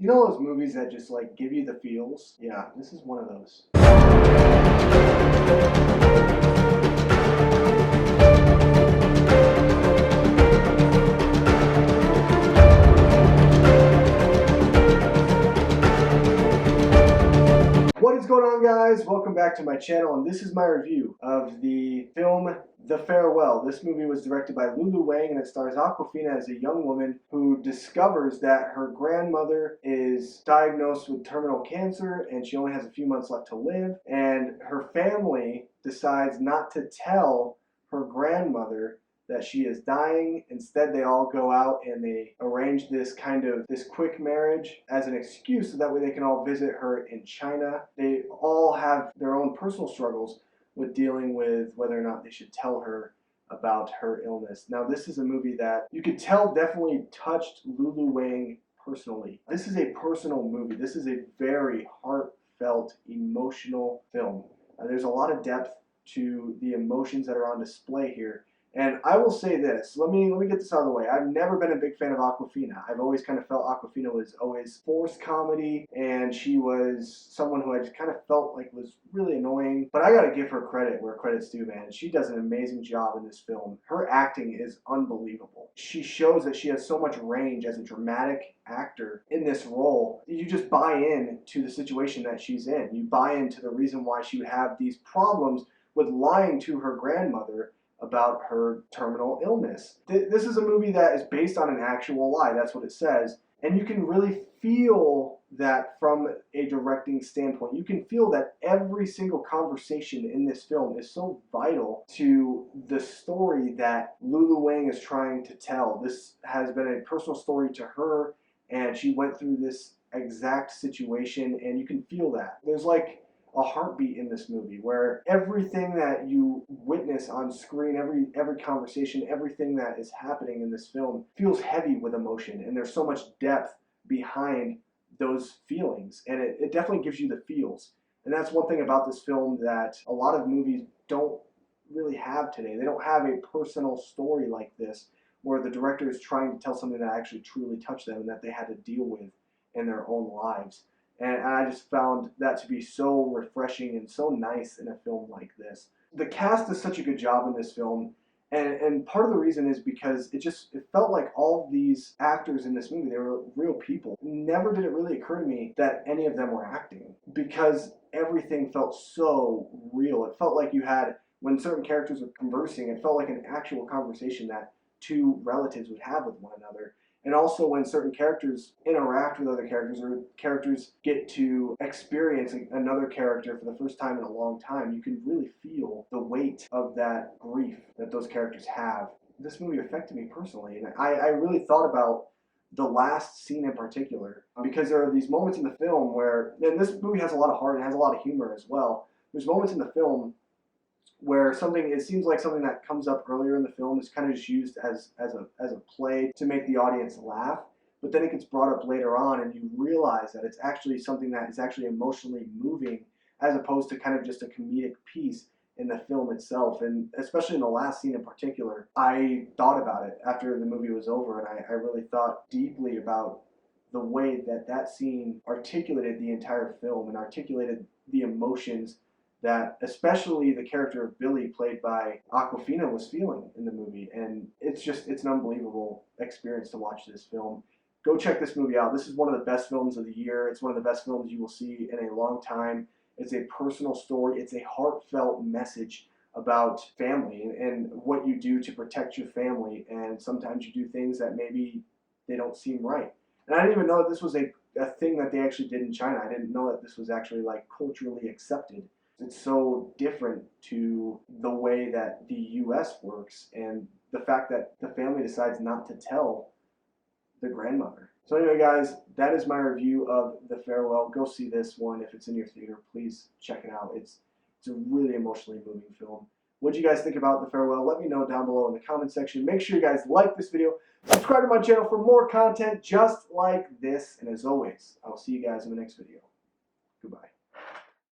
You know those movies that just like give you the feels? Yeah, this is one of those. What is going on, guys? Welcome back to my channel, and this is my review of the film The Farewell. This movie was directed by Lulu Wang, and it stars Awkwafina as a young woman who discovers that her grandmother is diagnosed with terminal cancer and she only has a few months left to live, and her family decides not to tell her grandmother that she is dying. Instead, they all go out and they arrange this quick marriage as an excuse so that way they can all visit her in China. They all have their own personal struggles with dealing with whether or not they should tell her about her illness. Now, this is a movie that you could tell definitely touched Lulu Wang personally. This is a personal movie. This is a very heartfelt, emotional film. There's a lot of depth to the emotions that are on display here. And I will say this, let me get this out of the way. I've never been a big fan of Awkwafina. I've always kind of felt Awkwafina was always forced comedy, and she was someone who I just kind of felt like was really annoying. But I gotta give her credit where credit's due, man. She does an amazing job in this film. Her acting is unbelievable. She shows that she has so much range as a dramatic actor in this role. You just buy in to the situation that she's in. You buy into the reason why she would have these problems with lying to her grandmother about her terminal illness. This is a movie that is based on an actual lie. That's what it says. And you can really feel that from a directing standpoint. You can feel that every single conversation in this film is so vital to the story that Lulu Wang is trying to tell. This has been a personal story to her, and she went through this exact situation, and you can feel that. There's like a heartbeat in this movie where everything that you witness on screen, every conversation, everything that is happening in this film feels heavy with emotion, and there's so much depth behind those feelings, and it definitely gives you the feels. And that's one thing about this film that a lot of movies don't really have today. They don't have a personal story like this where the director is trying to tell something that actually truly touched them and that they had to deal with in their own lives. And I just found that to be so refreshing and so nice in a film like this. The cast does such a good job in this film, and part of the reason is because it felt like all of these actors in this movie, they were real people. Never did it really occur to me that any of them were acting, because everything felt so real. It felt like you had, when certain characters were conversing, it felt like an actual conversation that two relatives would have with one another. And also when certain characters interact with other characters, or characters get to experience another character for the first time in a long time, you can really feel the weight of that grief that those characters have. This movie affected me personally, and I really thought about the last scene in particular, because there are these moments in the film where, and this movie has a lot of heart and has a lot of humor as well. There's moments in the film where it seems like something that comes up earlier in the film is kind of just used as a play to make the audience laugh, but then it gets brought up later on and you realize that it's actually something that is actually emotionally moving, as opposed to kind of just a comedic piece in the film itself. And especially in the last scene in particular, I thought about it after the movie was over, and I really thought deeply about the way that scene articulated the entire film and articulated the emotions that especially the character of Billy, played by Awkwafina, was feeling in the movie. And it's an unbelievable experience to watch this film. Go check this movie out. This is one of the best films of the year. It's one of the best films you will see in a long time. It's a personal story. It's a heartfelt message about family and what you do to protect your family. And sometimes you do things that maybe they don't seem right. And I didn't even know that this was a thing that they actually did in China. I didn't know that this was actually like culturally accepted. It's so different to the way that the US works, and the fact that the family decides not to tell the grandmother. So anyway, guys, that is my review of The Farewell. Go see this one if it's in your theater. Please check it out. It's a really emotionally moving film. What do you guys think about The Farewell? Let me know down below in the comment section. Make sure you guys like this video. Subscribe to my channel for more content just like this. And as always, I'll see you guys in the next video. Goodbye.